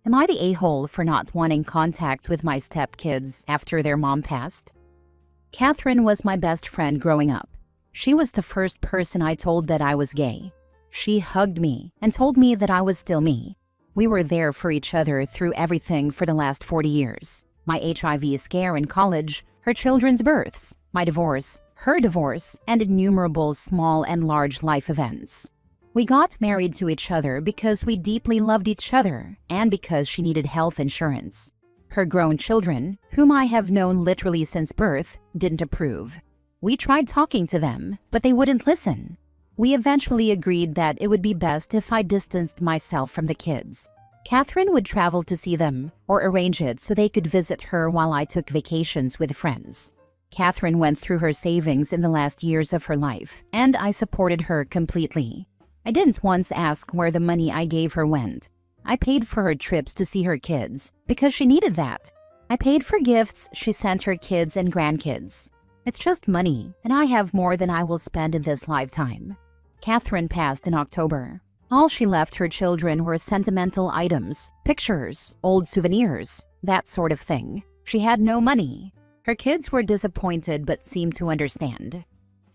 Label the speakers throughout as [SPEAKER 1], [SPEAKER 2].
[SPEAKER 1] Am I the a-hole for not wanting contact with my stepkids after their mom passed? Catherine was my best friend growing up. She was the first person I told that I was gay. She hugged me and told me that I was still me. We were there for each other through everything for the last 40 years. My HIV scare in college, her children's births, my divorce, her divorce, and innumerable small and large life events. We got married to each other because we deeply loved each other and because she needed health insurance. Her grown children, whom I have known literally since birth, didn't approve. We tried talking to them, but they wouldn't listen. We eventually agreed that it would be best if I distanced myself from the kids. Catherine would travel to see them or arrange it so they could visit her while I took vacations with friends. Catherine went through her savings in the last years of her life, and I supported her completely. I didn't once ask where the money I gave her went. I paid for her trips to see her kids because she needed that. I paid for gifts she sent her kids and grandkids. It's just money, and I have more than I will spend in this lifetime. Catherine passed in October. All she left her children were sentimental items, pictures, old souvenirs, that sort of thing. She had no money. Her kids were disappointed but seemed to understand.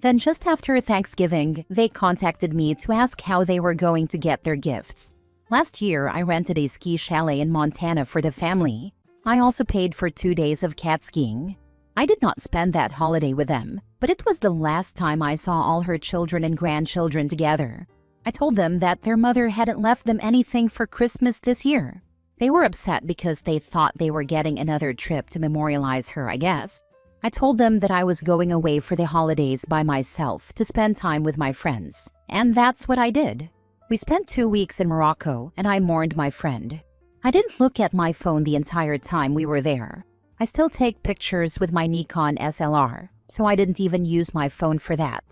[SPEAKER 1] Then just after Thanksgiving, they contacted me to ask how they were going to get their gifts. Last year, I rented a ski chalet in Montana for the family. I also paid for 2 days of cat skiing. I did not spend that holiday with them, but it was the last time I saw all her children and grandchildren together. I told them that their mother hadn't left them anything for Christmas this year. They were upset because they thought they were getting another trip to memorialize her, I guess. I told them that I was going away for the holidays by myself to spend time with my friends, and that's what I did. We spent 2 weeks in Morocco, and I mourned my friend. I didn't look at my phone the entire time we were there. I still take pictures with my Nikon SLR, so I didn't even use my phone for that.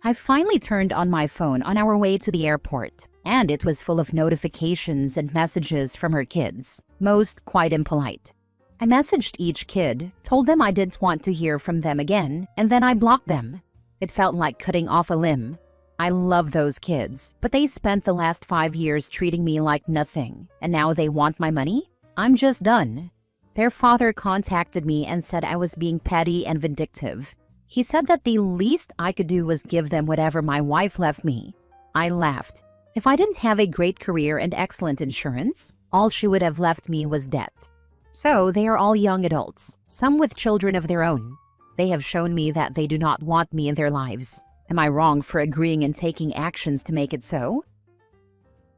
[SPEAKER 1] I finally turned on my phone on our way to the airport, and it was full of notifications and messages from her kids, most quite impolite. I messaged each kid, told them I didn't want to hear from them again, and then I blocked them. It felt like cutting off a limb. I love those kids, but they spent the last 5 years treating me like nothing, and now they want my money? I'm just done. Their father contacted me and said I was being petty and vindictive. He said that the least I could do was give them whatever my wife left me. I laughed. If I didn't have a great career and excellent insurance, all she would have left me was debt. So they are all young adults, some with children of their own. They have shown me that they do not want me in their lives. Am I wrong for agreeing and taking actions to make it so?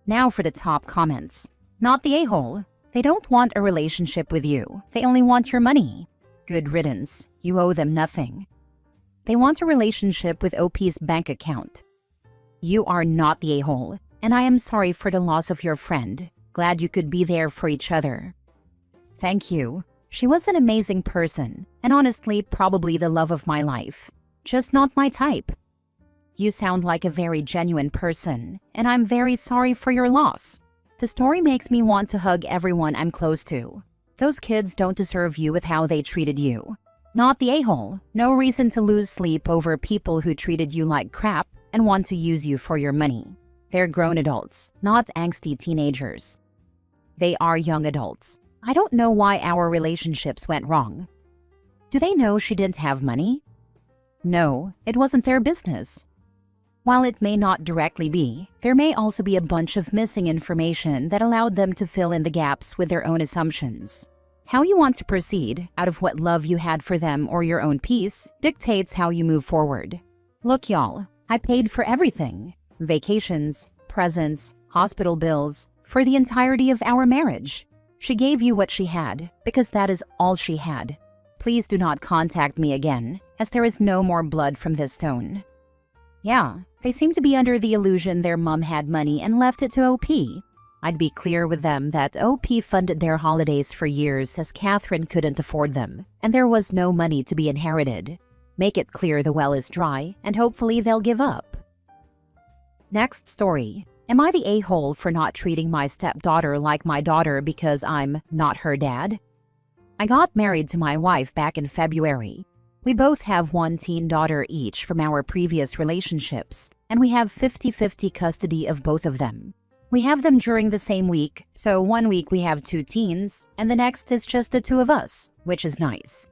[SPEAKER 1] Now for the top comments. Not the a-hole. They don't want a relationship with you. They only want your money. Good riddance. You owe them nothing. They want a relationship with OP's bank account. You are not the a-hole, and I am sorry for the loss of your friend. Glad you could be there for each other. Thank you. She was an amazing person, and honestly, probably the love of my life. Just not my type. You sound like a very genuine person, and I'm very sorry for your loss. The story makes me want to hug everyone I'm close to. Those kids don't deserve you with how they treated you. Not the a-hole. No reason to lose sleep over people who treated you like crap and want to use you for your money. They're grown adults, not angsty teenagers. They are young adults. I don't know why our relationships went wrong. Do they know she didn't have money? No, it wasn't their business. While it may not directly be, there may also be a bunch of missing information that allowed them to fill in the gaps with their own assumptions. How you want to proceed, out of what love you had for them or your own peace, dictates how you move forward. Look, y'all, I paid for everything. Vacations, presents, hospital bills, for the entirety of our marriage. She gave you what she had, because that is all she had. Please do not contact me again, as there is no more blood from this stone. Yeah, they seem to be under the illusion their mom had money and left it to OP. I'd be clear with them that OP funded their holidays for years as Catherine couldn't afford them, and there was no money to be inherited. Make it clear the well is dry, and hopefully they'll give up. Next story. Am I the a-hole for not treating my stepdaughter like my daughter because I'm not her dad? I got married to my wife back in February. We both have one teen daughter each from our previous relationships, and we have 50-50 custody of both of them. We have them during the same week, so one week we have 2 teens, and the next is just the 2 of us, which is nice.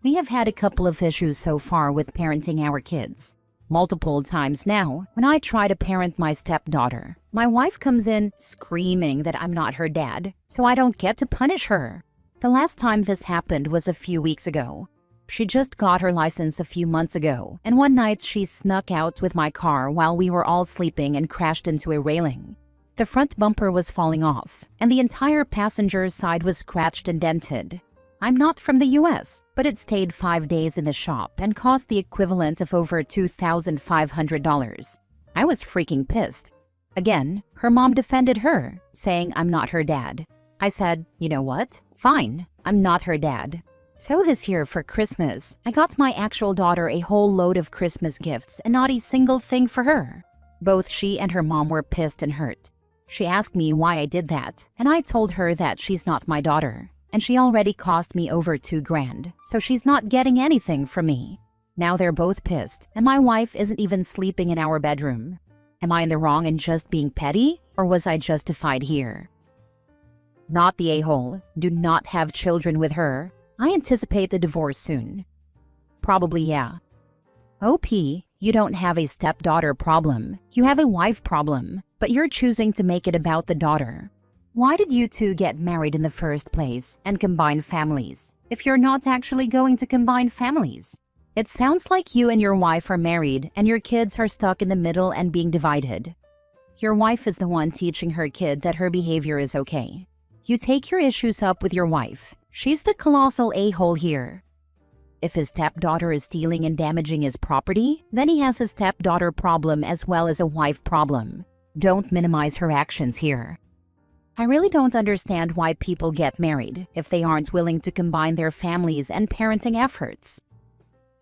[SPEAKER 1] We have had a couple of issues so far with parenting our kids. Multiple times now, when I try to parent my stepdaughter, my wife comes in screaming that I'm not her dad, so I don't get to punish her. The last time this happened was a few weeks ago. She just got her license a few months ago, and one night she snuck out with my car while we were all sleeping and crashed into a railing. The front bumper was falling off, and the entire passenger's side was scratched and dented. I'm not from the US, but it stayed 5 days in the shop and cost the equivalent of over $2,500. I was freaking pissed. Again, her mom defended her, saying I'm not her dad. I said, you know what? Fine, I'm not her dad. So this year for Christmas, I got my actual daughter a whole load of Christmas gifts and not a single thing for her. Both she and her mom were pissed and hurt. She asked me why I did that, and I told her that she's not my daughter. And she already cost me over $2,000, so she's not getting anything from me. Now they're both pissed, and my wife isn't even sleeping in our bedroom. Am I in the wrong in just being petty, or was I justified here? Not the a-hole. Do not have children with her. I anticipate the divorce soon. Probably yeah. OP, you don't have a stepdaughter problem. You have a wife problem, but you're choosing to make it about the daughter. Why did you two get married in the first place and combine families, if you're not actually going to combine families? It sounds like you and your wife are married and your kids are stuck in the middle and being divided. Your wife is the one teaching her kid that her behavior is okay. You take your issues up with your wife. She's the colossal a-hole here. If his stepdaughter is stealing and damaging his property, then he has a stepdaughter problem as well as a wife problem. Don't minimize her actions here. I really don't understand why people get married if they aren't willing to combine their families and parenting efforts.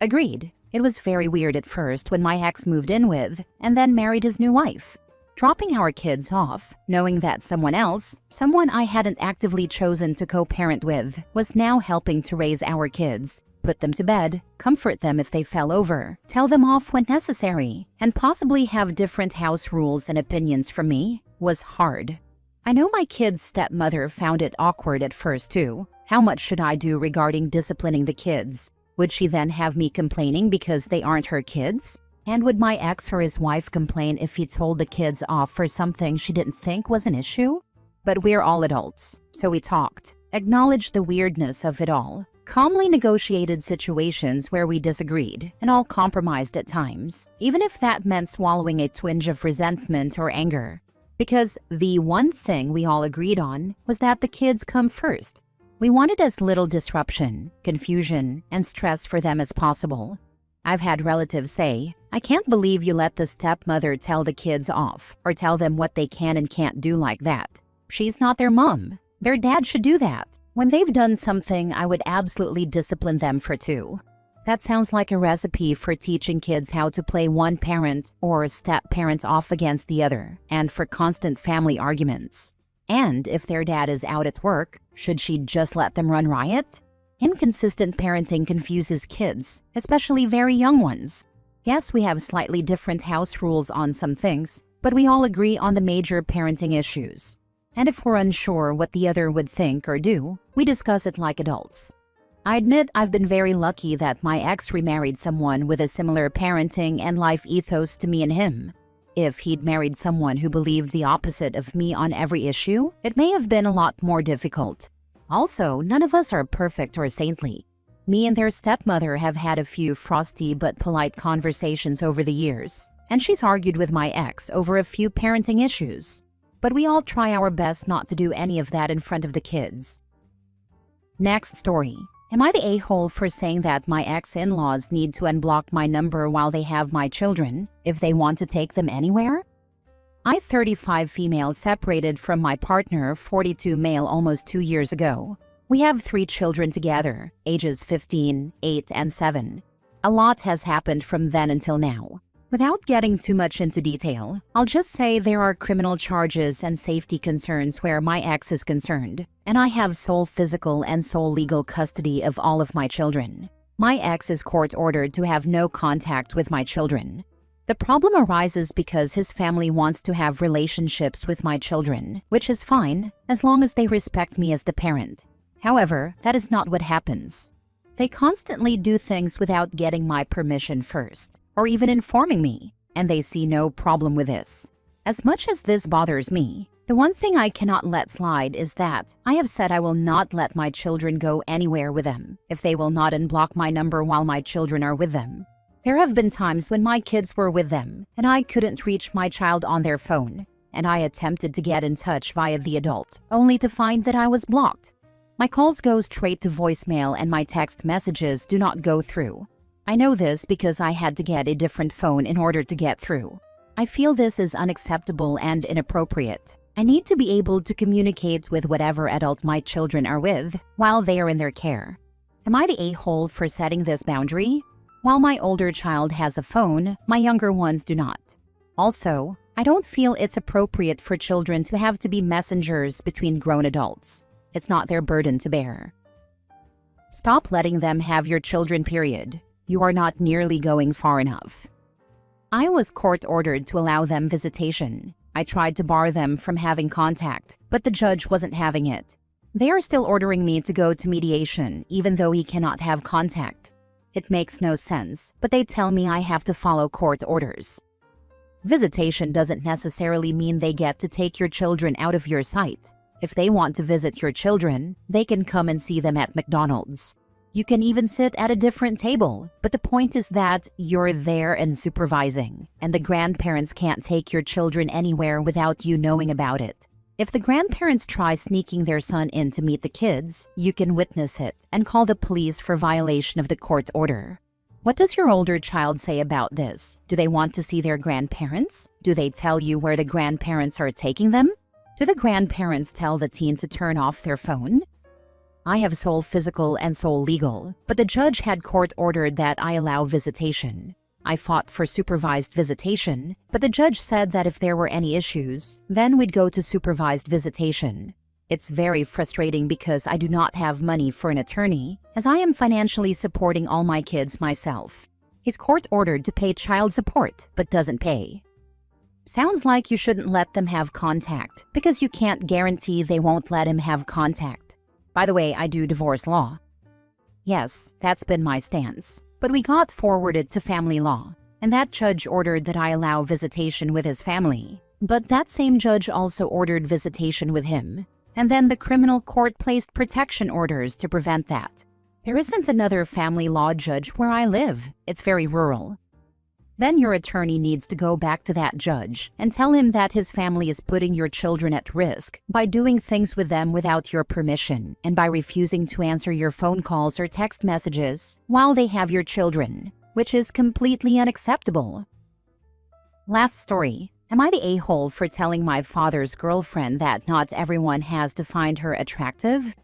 [SPEAKER 1] Agreed. It was very weird at first when my ex moved in with and then married his new wife. Dropping our kids off, knowing that someone else, someone I hadn't actively chosen to co-parent with, was now helping to raise our kids, put them to bed, comfort them if they fell over, tell them off when necessary, and possibly have different house rules and opinions from me, was hard. I know my kid's stepmother found it awkward at first too. How much should I do regarding disciplining the kids? Would she then have me complaining because they aren't her kids? And would my ex or his wife complain if he told the kids off for something she didn't think was an issue? But we're all adults, so we talked, acknowledged the weirdness of it all, calmly negotiated situations where we disagreed, and all compromised at times, even if that meant swallowing a twinge of resentment or anger. Because the one thing we all agreed on was that the kids come first. We wanted as little disruption, confusion, and stress for them as possible. I've had relatives say, I can't believe you let the stepmother tell the kids off or tell them what they can and can't do like that. She's not their mom. Their dad should do that. When they've done something, I would absolutely discipline them for too. That sounds like a recipe for teaching kids how to play one parent or step-parent off against the other, and for constant family arguments. And if their dad is out at work, should she just let them run riot? Inconsistent parenting confuses kids, especially very young ones. Yes, we have slightly different house rules on some things, but we all agree on the major parenting issues. And if we're unsure what the other would think or do, we discuss it like adults. I admit I've been very lucky that my ex remarried someone with a similar parenting and life ethos to me and him. If he'd married someone who believed the opposite of me on every issue, it may have been a lot more difficult. Also, none of us are perfect or saintly. Me and their stepmother have had a few frosty but polite conversations over the years, and she's argued with my ex over a few parenting issues. But we all try our best not to do any of that in front of the kids. Next story. Am I the a-hole for saying that my ex-in-laws need to unblock my number while they have my children if they want to take them anywhere? I, 35 female, separated from my partner, 42 male, almost 2 years ago. We have 3 children together, ages 15, 8, and 7. A lot has happened from then until now. Without getting too much into detail, I'll just say there are criminal charges and safety concerns where my ex is concerned, and I have sole physical and sole legal custody of all of my children. My ex is court-ordered to have no contact with my children. The problem arises because his family wants to have relationships with my children, which is fine as long as they respect me as the parent. However, that is not what happens. They constantly do things without getting my permission first, or even informing me, and they see no problem with this. As much as this bothers me, the one thing I cannot let slide is that I have said I will not let my children go anywhere with them if they will not unblock my number while my children are with them. There have been times when my kids were with them and I couldn't reach my child on their phone, and I attempted to get in touch via the adult, only to find that I was blocked. My calls go straight to voicemail and my text messages do not go through. I know this because I had to get a different phone in order to get through. I feel this is unacceptable and inappropriate. I need to be able to communicate with whatever adult my children are with while they are in their care. Am I the a-hole for setting this boundary? While my older child has a phone, my younger ones do not. Also, I don't feel it's appropriate for children to have to be messengers between grown adults. It's not their burden to bear. Stop letting them have your children, period. You are not nearly going far enough. I was court-ordered to allow them visitation. I tried to bar them from having contact, but the judge wasn't having it. They are still ordering me to go to mediation, even though he cannot have contact. It makes no sense, but they tell me I have to follow court orders. Visitation doesn't necessarily mean they get to take your children out of your sight. If they want to visit your children, they can come and see them at McDonald's. You can even sit at a different table, but the point is that you're there and supervising, and the grandparents can't take your children anywhere without you knowing about it. If the grandparents try sneaking their son in to meet the kids, you can witness it and call the police for violation of the court order. What does your older child say about this? Do they want to see their grandparents? Do they tell you where the grandparents are taking them? Do the grandparents tell the teen to turn off their phone? I have sole physical and sole legal, but the judge had court ordered that I allow visitation. I fought for supervised visitation, but the judge said that if there were any issues, then we'd go to supervised visitation. It's very frustrating because I do not have money for an attorney, as I am financially supporting all my kids myself. He's court-ordered to pay child support, but doesn't pay. Sounds like you shouldn't let them have contact, because you can't guarantee they won't let him have contact. By the way, I do divorce law. Yes, that's been my stance. But we got forwarded to family law, and that judge ordered that I allow visitation with his family. But that same judge also ordered visitation with him. And then the criminal court placed protection orders to prevent that. There isn't another family law judge where I live. It's very rural. Then your attorney needs to go back to that judge and tell him that his family is putting your children at risk by doing things with them without your permission and by refusing to answer your phone calls or text messages while they have your children, which is completely unacceptable. Last story. Am I the a-hole for telling my father's girlfriend that not everyone has to find her attractive?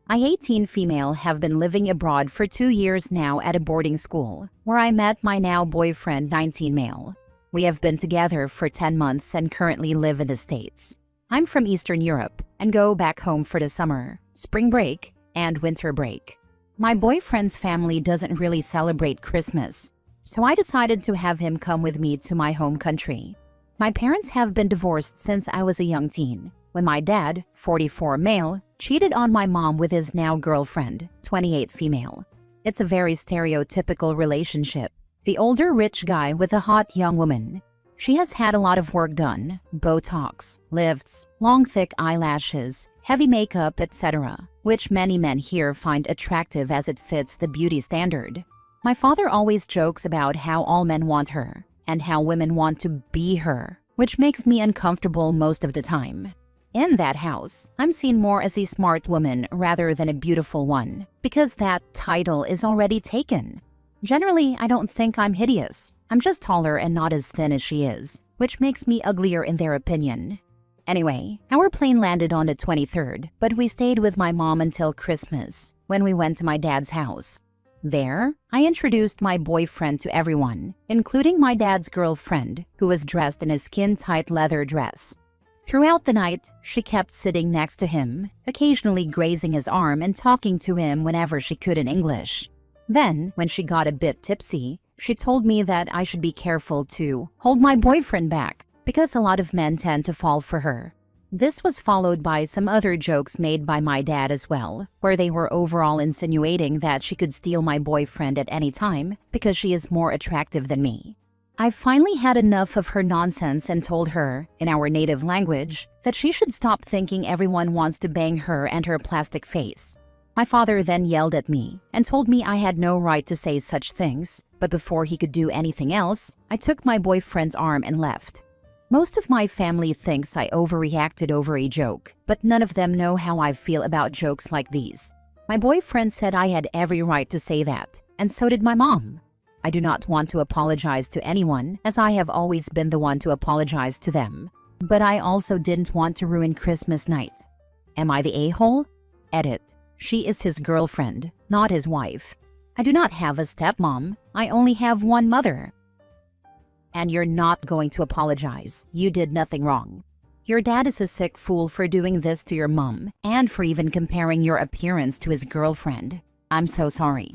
[SPEAKER 1] I, 18 female, have been living abroad for 2 years now at a boarding school, where I met my now boyfriend, 19 male. We have been together for 10 months and currently live in the States. I'm from Eastern Europe and go back home for the summer, spring break, and winter break. My boyfriend's family doesn't really celebrate Christmas, so I decided to have him come with me to my home country. My parents have been divorced since I was a young teen, when my dad, 44 male, cheated on my mom with his now girlfriend, 28 female. It's a very stereotypical relationship. The older rich guy with a hot young woman. She has had a lot of work done, Botox, lifts, long thick eyelashes, heavy makeup, etc., which many men here find attractive as it fits the beauty standard. My father always jokes about how all men want her, and how women want to be her, which makes me uncomfortable most of the time. In that house, I'm seen more as a smart woman rather than a beautiful one, because that title is already taken. Generally, I don't think I'm hideous. I'm just taller and not as thin as she is, which makes me uglier in their opinion. Anyway, our plane landed on the 23rd, but we stayed with my mom until Christmas, when we went to my dad's house. There, I introduced my boyfriend to everyone, including my dad's girlfriend, who was dressed in a skin-tight leather dress. Throughout the night, she kept sitting next to him, occasionally grazing his arm and talking to him whenever she could in English. Then, when she got a bit tipsy, She told me that I should be careful to hold my boyfriend back because a lot of men tend to fall for her. This was followed by some other jokes made by my dad as well, where they were overall insinuating that she could steal my boyfriend at any time because she is more attractive than me. I finally had enough of her nonsense and told her, in our native language, that she should stop thinking everyone wants to bang her and her plastic face. My father then yelled at me and told me I had no right to say such things, but before he could do anything else, I took my boyfriend's arm and left. Most of my family thinks I overreacted over a joke, but none of them know how I feel about jokes like these. My boyfriend said I had every right to say that, and so did my mom. I do not want to apologize to anyone, as I have always been the one to apologize to them. But I also didn't want to ruin Christmas night. Am I the a-hole? Edit. She is his girlfriend, not his wife. I do not have a stepmom. I only have one mother. And you're not going to apologize. You did nothing wrong. Your dad is a sick fool for doing this to your mom and for even comparing your appearance to his girlfriend. I'm so sorry.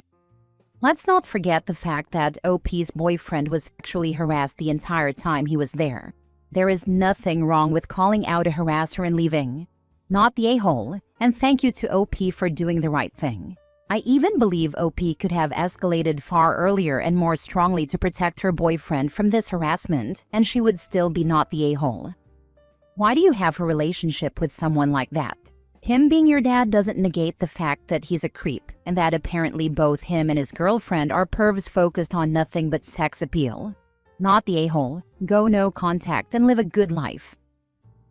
[SPEAKER 1] Let's not forget the fact that OP's boyfriend was sexually harassed the entire time he was there. There is nothing wrong with calling out a harasser and leaving. Not the a-hole, and thank you to OP for doing the right thing. I even believe OP could have escalated far earlier and more strongly to protect her boyfriend from this harassment, and she would still be not the a-hole. Why do you have a relationship with someone like that? Him being your dad doesn't negate the fact that he's a creep, and that apparently both him and his girlfriend are pervs focused on nothing but sex appeal. Not the a-hole. Go no contact and live a good life.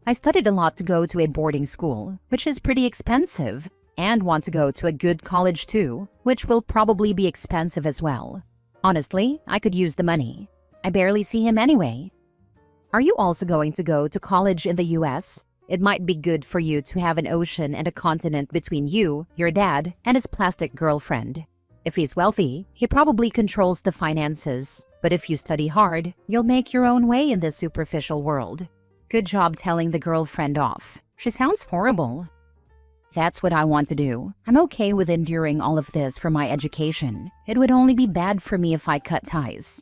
[SPEAKER 1] I studied a lot to go to a boarding school, which is pretty expensive, and want to go to a good college too, which will probably be expensive as well. Honestly, I could use the money. I barely see him anyway. Are you also going to go to college in the US? It might be good for you to have an ocean and a continent between you, your dad, and his plastic girlfriend. If he's wealthy, he probably controls the finances. But if you study hard, you'll make your own way in this superficial world. Good job telling the girlfriend off. She sounds horrible. That's what I want to do. I'm okay with enduring all of this for my education. It would only be bad for me if I cut ties.